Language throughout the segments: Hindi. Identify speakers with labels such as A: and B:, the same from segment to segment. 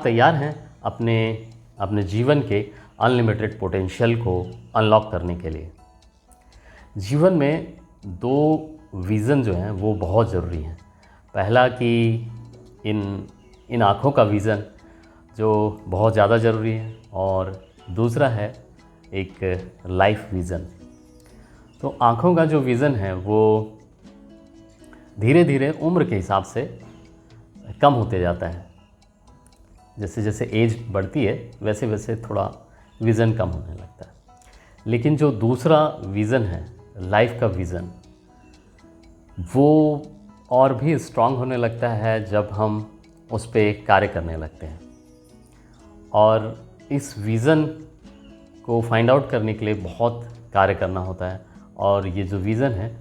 A: तैयार हैं अपने अपने जीवन के अनलिमिटेड पोटेंशियल को अनलॉक करने के लिए? जीवन में दो विज़न जो हैं वो बहुत ज़रूरी हैं। पहला कि इन इन आँखों का विज़न जो बहुत ज़्यादा ज़रूरी है, और दूसरा है एक लाइफ विज़न। तो आँखों का जो विज़न है वो धीरे धीरे उम्र के हिसाब से कम होते जाता है। जैसे जैसे एज बढ़ती है वैसे वैसे थोड़ा विज़न कम होने लगता है। लेकिन जो दूसरा विज़न है, लाइफ का विज़न, वो और भी स्ट्रांग होने लगता है जब हम उस पे कार्य करने लगते हैं। और इस विज़न को फाइंड आउट करने के लिए बहुत कार्य करना होता है। और ये जो विज़न है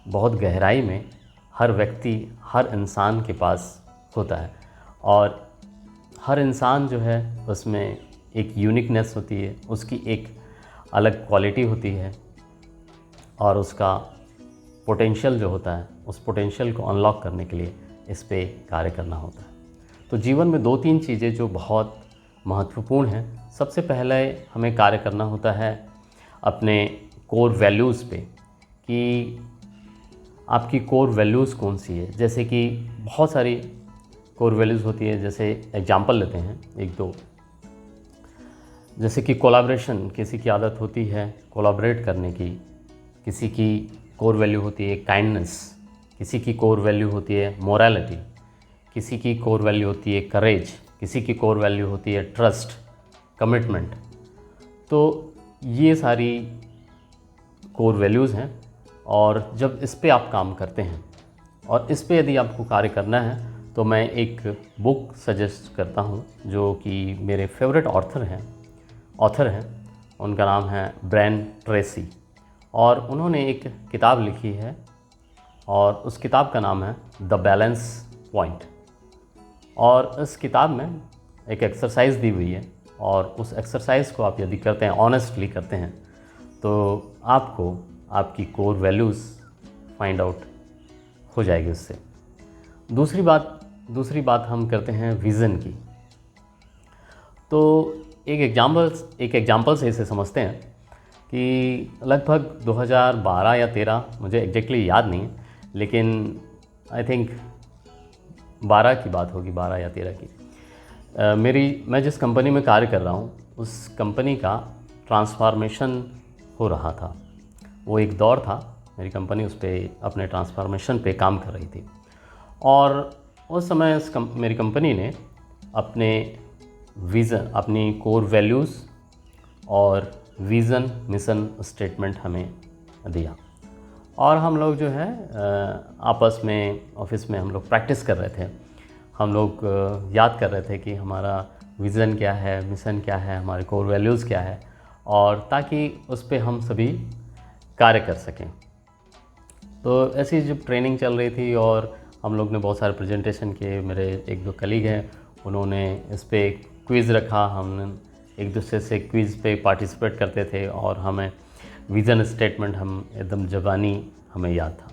A: बहुत गहराई में हर व्यक्ति, हर इंसान के पास होता है। और हर इंसान जो है उसमें एक यूनिकनेस होती है, उसकी एक अलग क्वालिटी होती है, और उसका पोटेंशियल जो होता है उस पोटेंशियल को अनलॉक करने के लिए इस पे कार्य करना होता है। तो जीवन में दो तीन चीज़ें जो बहुत महत्वपूर्ण हैं। सबसे पहले हमें कार्य करना होता है अपने कोर वैल्यूज़ पे, कि आपकी कोर वैल्यूज़ कौन सी है। जैसे कि बहुत सारी कोर वैल्यूज़ होती है। जैसे एग्जांपल लेते हैं एक दो, जैसे कि कोलैबोरेशन, किसी की आदत होती है कोलैबोरेट करने की। किसी की कोर वैल्यू होती है काइंडनेस, किसी की कोर वैल्यू होती है मोरालिटी, किसी की कोर वैल्यू होती है करेज, किसी की कोर वैल्यू होती है ट्रस्ट, कमिटमेंट। तो ये सारी कोर वैल्यूज़ हैं। और जब इस पे आप काम करते हैं और इस पे यदि आपको कार्य करना है तो मैं एक बुक सजेस्ट करता हूँ जो कि मेरे फेवरेट ऑथर हैं। उनका नाम है ब्रायन ट्रेसी, और उन्होंने एक किताब लिखी है और उस किताब का नाम है द बैलेंस पॉइंट। और इस किताब में एक एक्सरसाइज दी हुई है, और उस एक्सरसाइज को आप यदि करते हैं, ऑनेस्टली करते हैं, तो आपको आपकी कोर वैल्यूज़ फाइंड आउट हो जाएगी उससे। दूसरी बात हम करते हैं विज़न की। तो एक एग्जांपल से इसे समझते हैं कि लगभग 2012 या 13, मुझे एग्जैक्टली याद नहीं है, लेकिन आई थिंक 12 की बात होगी, 12 या 13 की। मैं जिस कंपनी में कार्य कर रहा हूँ उस कंपनी का ट्रांसफॉर्मेशन हो रहा था। वो एक दौर था, मेरी कंपनी उस पर अपने ट्रांसफॉर्मेशन पे काम कर रही थी। और उस समय मेरी कंपनी ने अपने विज़न, अपनी कोर वैल्यूज़ और विज़न मिशन स्टेटमेंट हमें दिया। और हम लोग जो है आपस में ऑफिस में हम लोग प्रैक्टिस कर रहे थे। हम लोग याद कर रहे थे कि हमारा विज़न क्या है, मिशन क्या है, हमारे कोर वैल्यूज़ क्या है, और ताकि उस पे हम सभी कार्य कर सकें। तो ऐसी जब ट्रेनिंग चल रही थी और हम लोग ने बहुत सारे प्रेजेंटेशन किए, मेरे एक दो कलीग हैं उन्होंने इस पे क्विज़ रखा, हमने एक दूसरे से क्विज़ पे पार्टिसिपेट करते थे, और हमें विज़न स्टेटमेंट हम एकदम ज़बानी हमें याद था।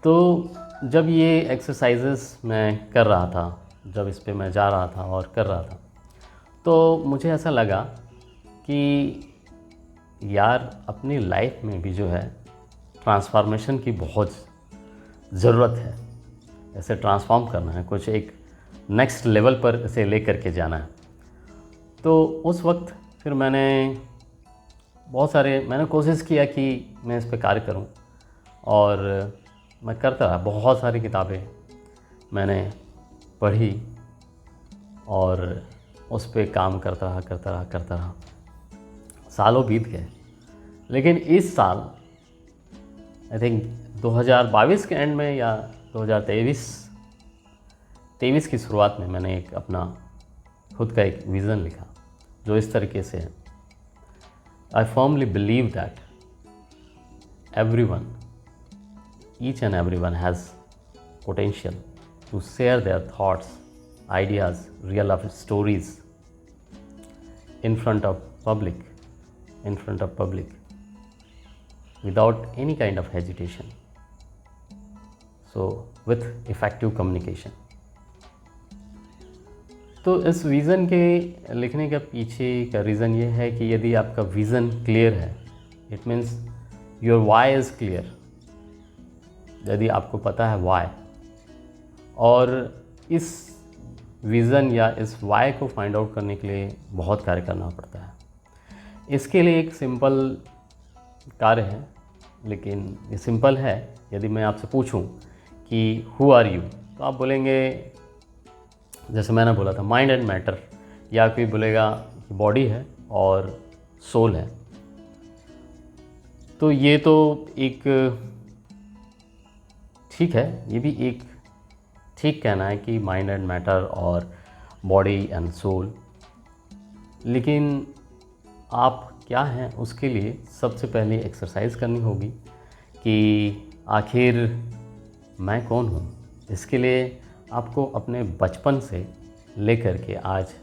A: तो जब ये एक्सरसाइजेस मैं कर रहा था, जब इस पे मैं जा रहा था और कर रहा था, तो मुझे ऐसा लगा कि यार अपनी लाइफ में भी जो है ट्रांसफॉर्मेशन की बहुत ज़रूरत है। ऐसे ट्रांसफॉर्म करना है, कुछ एक नेक्स्ट लेवल पर इसे ले करके जाना है। तो उस वक्त फिर मैंने कोशिश किया कि मैं इस पे कार्य करूं, और मैं करता रहा। बहुत सारी किताबें मैंने पढ़ी और उस पे काम करता रहा। सालों बीत गए। लेकिन इस साल आई थिंक 2022 के एंड में या 2023 की शुरुआत में मैंने एक अपना खुद का एक विज़न लिखा जो इस तरीके से है। I firmly believe that everyone, each and everyone has potential to share their thoughts, ideas, real life stories in front of public without any kind of hesitation, so with effective communication. तो इस विज़न के लिखने का पीछे का रीज़न ये है कि यदि आपका विज़न क्लियर है, it means your why is clear, यदि आपको पता है वाई, और इस विज़न या इस वाई को फाइंड आउट करने के लिए बहुत कार्य करना पड़ता है। इसके लिए एक सिंपल कार्य है, लेकिन ये सिंपल है। यदि मैं आपसे पूछूं कि हु आर यू, तो आप बोलेंगे, जैसे मैंने बोला था, माइंड एंड मैटर, या कोई बोलेगा बॉडी है और सोल है। तो ये तो एक ठीक है, ये भी एक ठीक कहना है कि माइंड एंड मैटर और बॉडी एंड सोल, लेकिन आप क्या हैं उसके लिए सबसे पहले एक्सरसाइज करनी होगी कि आखिर मैं कौन हूँ। इसके लिए आपको अपने बचपन से लेकर के आज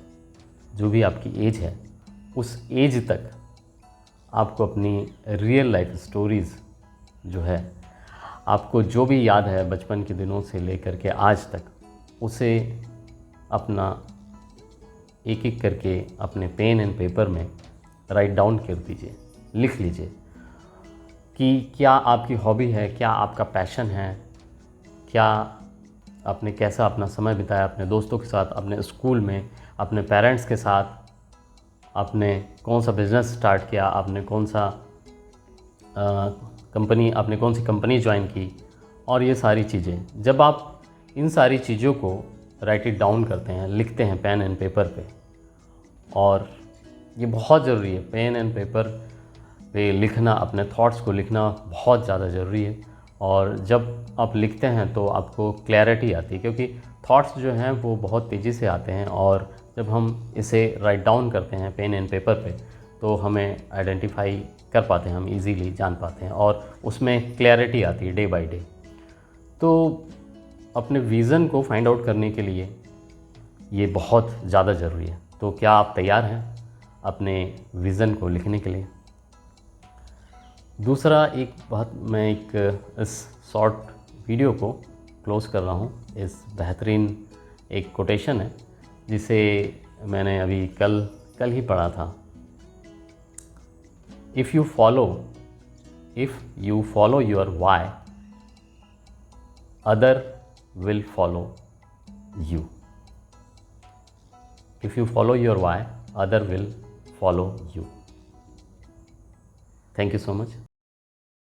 A: जो भी आपकी एज है, उस एज तक आपको अपनी रियल लाइफ स्टोरीज़ जो है, आपको जो भी याद है बचपन के दिनों से लेकर के आज तक, उसे अपना एक एक करके अपने पेन एंड पेपर में राइट डाउन कर दीजिए, लिख लीजिए कि क्या आपकी हॉबी है, क्या आपका पैशन है, क्या आपने कैसा अपना समय बिताया अपने दोस्तों के साथ, अपने स्कूल में, अपने पेरेंट्स के साथ, आपने कौन सा बिज़नेस स्टार्ट किया, आपने कौन सा आपने कौन सी कंपनी ज्वाइन की, और ये सारी चीज़ें। जब आप इन सारी चीज़ों को राइट इट डाउन करते हैं, लिखते हैं पेन एंड पेपर पे, और ये बहुत ज़रूरी है, पेन एंड पेपर पे लिखना, अपने थॉट्स को लिखना बहुत ज़्यादा ज़रूरी है। और जब आप लिखते हैं तो आपको क्लैरिटी आती है, क्योंकि थॉट्स जो हैं वो बहुत तेज़ी से आते हैं, और जब हम इसे राइट डाउन करते हैं पेन एंड पेपर पे, तो हमें आइडेंटिफाई कर पाते हैं, हम इजीली जान पाते हैं, और उसमें क्लैरिटी आती है डे बाय डे। तो अपने विज़न को फाइंड आउट करने के लिए ये बहुत ज़्यादा ज़रूरी है। तो क्या आप तैयार हैं अपने विज़न को लिखने के लिए? दूसरा एक बात, मैं इस शॉर्ट वीडियो को क्लोज़ कर रहा हूँ, इस बेहतरीन एक कोटेशन है जिसे मैंने अभी कल ही पढ़ा था। If you follow your why, other will follow you. If you follow your why, other will follow you. Thank you so much.